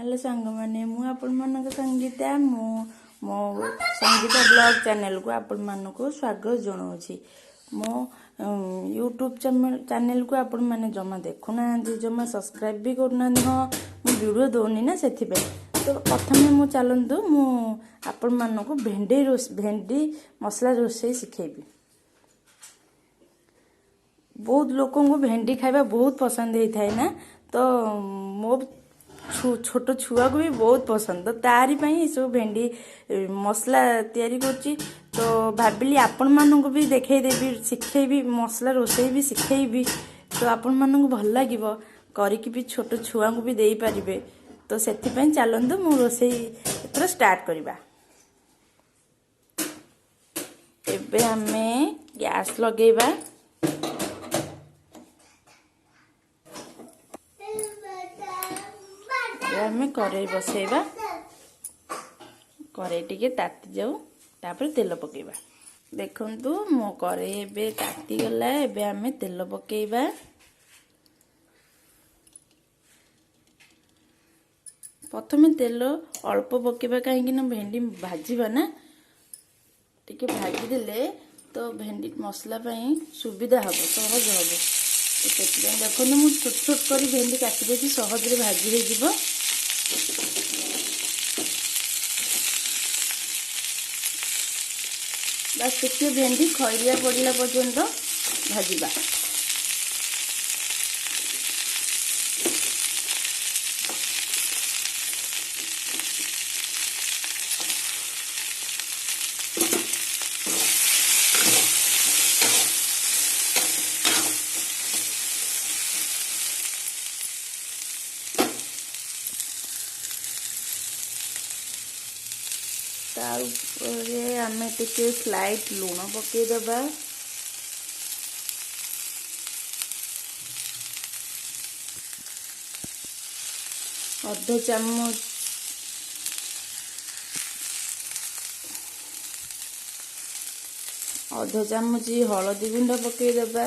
Hello सांग मैंने मु आपण मन संगीता मो संगीता ब्लॉग चैनल को आपण मन को स्वागत जनाऊँगी। मो यूट्यूब चैनल को आपण मैंने जमा देखुना जमा सब्सक्राइब भी करना हाँ मु वीडियो दौनी ना से तो प्रथम मु चलतु मु आपण मन को भेंडी मसला रोसे शिखेबी। बहुत लोकों को भेंडी खाइबा बहुत पसंद होता है ना, तो मो छोट छुआ को भी बहुत पसंद, तो तारी पाई सब भेंडी मसला तैयारी करची। तो भाविली आपण मानू भी देखे देवी शिखेबी मसला रोसे भी शिखेबी, तो आपण मानू भल लगे करिकी भी छोट छुआ को भी दे पारिबे। तो सेथिपाई चलंतु मु रोसे एथरा स्टार्ट करबा। एबे हमें गैस लगेबा। हमें कड़ाई बसैबा, कड़ाई टिके ताती जाऊ तापर तेल पकेबा। देखंतु मो कड़ाई एबे ताती गला। एबे हमें तेल पकेबा। प्रथमे तेल अल्प पकेबा कहीं ना भेंडी भाजीबा ना, टिके भाजी देले तो भेंडी मसला पाई सुविधा हम सहज हम। तो देखो मुझे छोट छोट कर भेंडी काटी देती सहज भाजी हो जीव। बस टिके भेंडी खैरिया पड़ला पर्यंत भाजीबा। तारे आमे टिके स्लाइट लुण पकेदेबा। अध चामच हलदी गुंड पकेदेबा।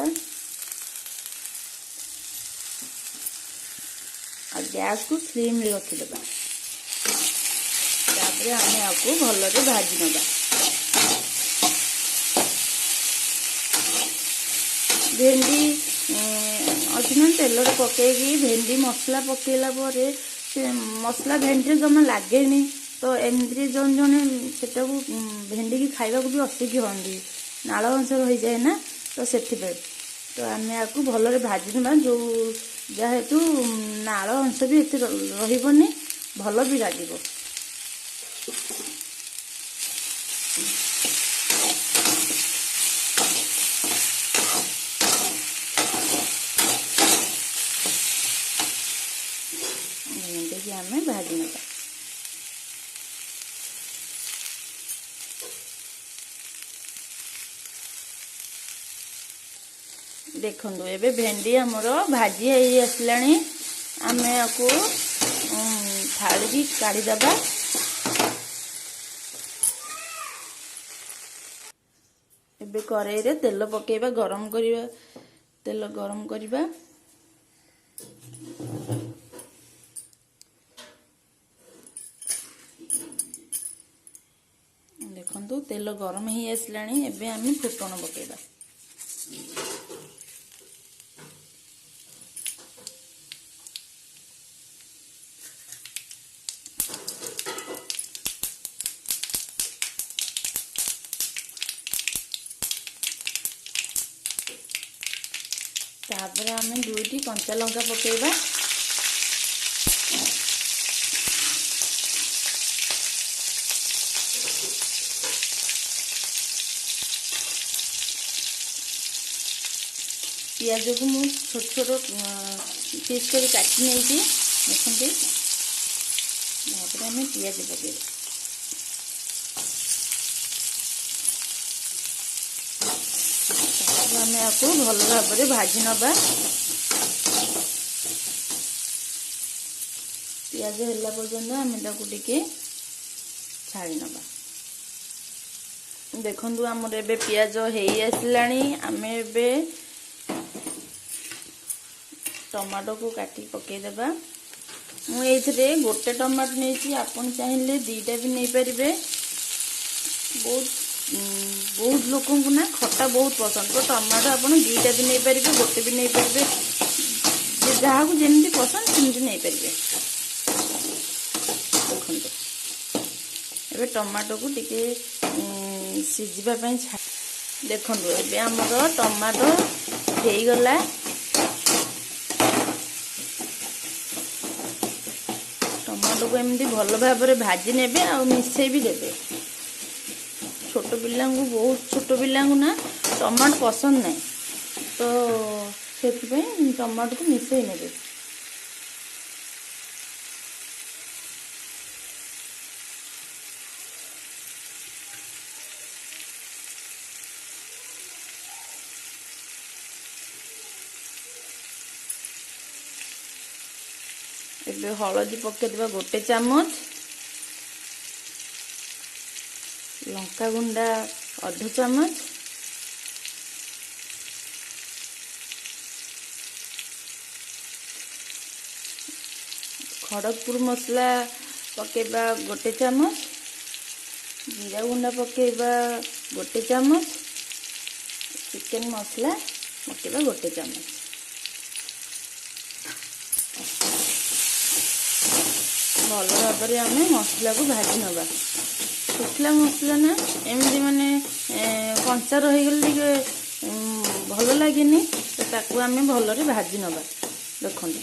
और गैस को फ्लेम रे रखिदेबा। हमें आपको भलरे भाजी नवा। भेंडी अच्छी तेल पकईकि भेंडी मसला पकेला परे से मसला भेंडी जमा लगे नहीं, तो एमती जन जन से भेंडी की खाइबा भी असिकी हमें नाल अंश रही जाए ना, तो से तो आम आपको भलरे भाजी ना जो जेहेतु नाल अंश भी एत रही भल भी लगे। देखिए हमें भाजी ना देखो एबे भेंडी हमर भाजी है आसलानी। आम आपको थाली की काढ़ीदबा। एबे कड़ाई रे तेल पकेबा, गरम करिबा। तेल गरम करिबा। देखंतु तेल गरम ही आसलानी। एबे आमी फुटण पकेबा। तापर आम दुईटी कंचा लंका पकेबा। पियाज को मुझे छोट छोट पीस कर काटी नहीं देखते। आम पियाज पकेबा। आम आपको भल भाव भाजी नवा। पियाज है पर्यंत आम टे छाड़ी नवा। देखु आमर एबे पियाज हो आसलानी। आम एबे टमाटो को काटी पकेदेबा। ମୁଁ ଏଇଥିରେ ଗୋଟେ ଟମାଟୋ ନେଇଛି, ଆପଣ ଚାହିଁଲେ ଦୁଇଟା ବି ନେଇପାରିବେ। ବହୁତ ବହୁତ ଲୋକଙ୍କୁ ନା ଖଟା ବହୁତ ପସନ୍ଦ, ତ ଟମାଟୋ ଆପଣ ଦୁଇଟା ବି ନେଇପାରିବେ, ଗୋଟେ ବି ନେଇପାରିବେ, ଯାହାକୁ ଯେମିତି ପସନ୍ଦ ସେମିତି ନେଇପାରିବେ। ଦେଖନ୍ତୁ ଏବେ ଟମାଟୋକୁ ଟିକେ ସିଝିବା ପାଇଁ ଦେଖନ୍ତୁ ଏବେ ଆମର ଟମାଟୋ ହେଇଗଲା। ଟମାଟୋକୁ ଏମିତି ଭଲ ଭାବରେ ଭାଜି ନେବେ ଆଉ ମିଶେଇ ବି ଦେବେ। ଛୋଟ ପିଲାଙ୍କୁ, ବହୁତ ଛୋଟ ପିଲାଙ୍କୁ ନା ଟମାଟୋ ପସନ୍ଦ ନାହିଁ, ତ ସେଥିପାଇଁ ଟମାଟୋକୁ ମିଶେଇ ନେବେ। ଏବେ ହଳଦୀ ପକେଇଦେବା 1 ଚାମଚ, ଲଙ୍କା ଗୁଣ୍ଡା 1/2 ଚାମଚ, ଖଡ଼ଗପୁର ମସଲା ପକେଇବା 1 ଚାମଚ, ଜିରା ଗୁଣ୍ଡା ପକେଇବା 1 ଚାମଚ, ଚିକେନ ମସଲା ପକେଇବା 1 ଚାମଚ। ଭଲ ଭାବରେ ଆମେ ମସଲାକୁ ଭାଜି ନେବା। ଶୁଖିଲା ମସଲା ନା ଏମିତି ମାନେ କଞ୍ଚା ରହିଗଲେ ଟିକେ ଭଲ ଲାଗେନି, ତ ତାକୁ ଆମେ ଭଲରେ ଭାଜି ନେବା। ଦେଖନ୍ତୁ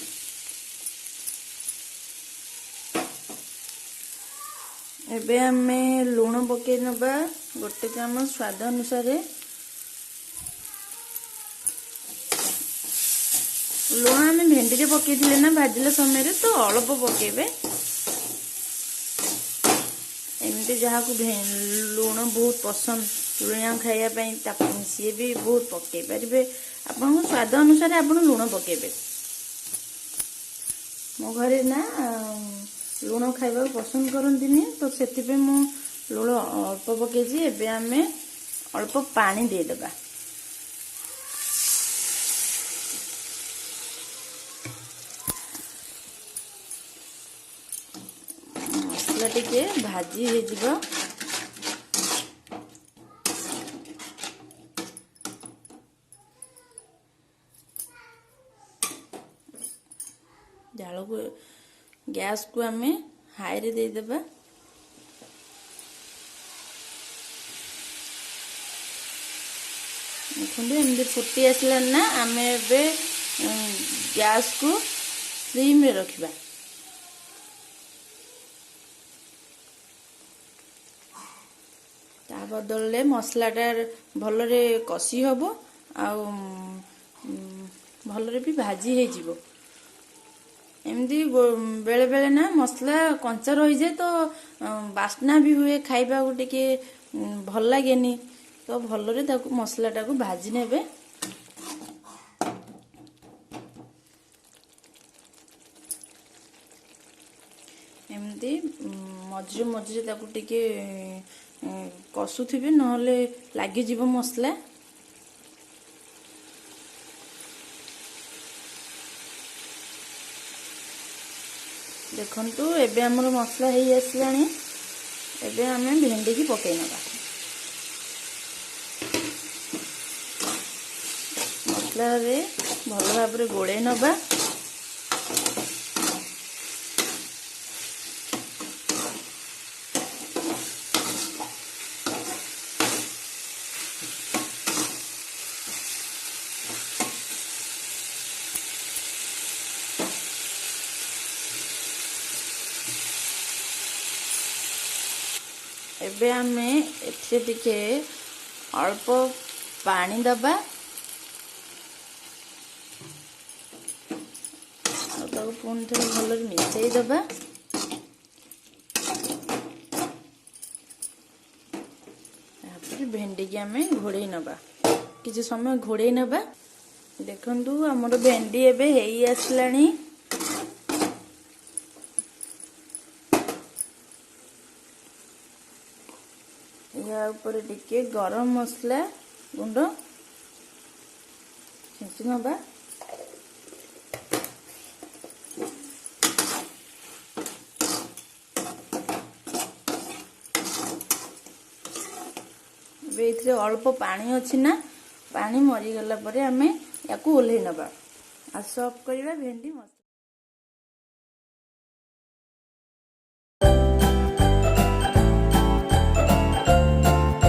ଏବେ ଆମେ ଲୁଣ ପକେଇ ନେବା 1 ଚାମଚ ସ୍ୱାଦ ଅନୁସାରେ। ଲୁଣ ଆମେ ଭେଣ୍ଡିରେ ପକେଇଥିଲେ ନା ଭାଜିଲା ସମୟରେ, ତ ଅଳ୍ପ ପକେଇବେ। ଏମିତି ଯାହାକୁ ଲୁଣ ବହୁତ ପସନ୍ଦ, ଲୁଣିଆ ଖାଇବା ପାଇଁ, ତାକୁ ସିଏ ବି ବହୁତ ପକେଇ ପାରିବେ। ଆପଣଙ୍କ ସ୍ୱାଦ ଅନୁସାରେ ଆପଣ ଲୁଣ ପକେଇବେ। ମୋ ଘରେ ନା ଲୁଣ ଖାଇବାକୁ ପସନ୍ଦ କରନ୍ତିନି, ତ ସେଥିପାଇଁ ମୁଁ ଲୁଣ ଅଳ୍ପ ପକେଇଛି। ଏବେ ଆମେ ଅଳ୍ପ ପାଣି ଦେଇଦେବା। ମସଲା ଟିକେ ଭାଜି ହେଇଯିବ। ଜାଳକୁ, ଗ୍ୟାସକୁ ଆମେ ହାଇରେ ଦେଇଦେବା। ଦେଖନ୍ତୁ ଏମିତି ଫୁଟି ଆସିଲାଣି ନା, ଆମେ ଏବେ ଗ୍ୟାସକୁ ସିମ୍ରେ ରଖିବା। ତା ବଦଳରେ ମସଲାଟା ଭଲରେ କଷି ହେବ ଆଉ ଭଲରେ ବି ଭାଜି ହେଇଯିବ। ଏମିତି ବେଳେ ବେଳେ ନା ମସଲା କଞ୍ଚା ରହିଯାଏ, ତ ବାସ୍ନା ବି ହୁଏ, ଖାଇବାକୁ ଟିକେ ଭଲ ଲାଗେନି, ତ ଭଲରେ ତାକୁ ମସଲାଟାକୁ ଭାଜି ନେବେ। ଏମିତି ମଝିରେ ମଝିରେ ତାକୁ ଟିକେ କଷୁଥିବେ, ନହେଲେ ଲାଗିଯିବ ମସଲା। ଦେଖନ୍ତୁ ଏବେ ଆମର ମସଲା ହେଇ ଆସିଲାଣି। ଏବେ ଆମେ ଭେଣ୍ଡିକି ପକେଇ ନେବା। ମସଲାରେ ଭଲ ଭାବରେ ଗୋଳେଇ ନେବା। ଏବେ ଆମେ ଏଥିରେ ଟିକେ ଅଳ୍ପ ପାଣି ଦେବା ଆଉ ତାକୁ ପୁଣି ଥରେ ଭଲରେ ମିଶେଇ ଦେବା। ତାପରେ ଭେଣ୍ଡିକି ଆମେ ଘୋଡ଼େଇ ନେବା, କିଛି ସମୟ ଘୋଡ଼େଇ ନେବା। ଦେଖନ୍ତୁ ଆମର ଭେଣ୍ଡି ଏବେ ହେଇ ଆସିଲାଣି। ଏହା ଉପରେ ଟିକେ ଗରମ ମସଲା ଗୁଣ୍ଡ ଛିଞ୍ଚି ନେବା। ଏବେ ଏଥିରେ ଅଳ୍ପ ପାଣି ଅଛି ନା, ପାଣି ମରିଗଲା ପରେ ଆମେ ୟାକୁ ଓହ୍ଲେଇ ନେବା। ଆସ ଅଫ୍ କରିବା ଭେଣ୍ଡି ମସଲା।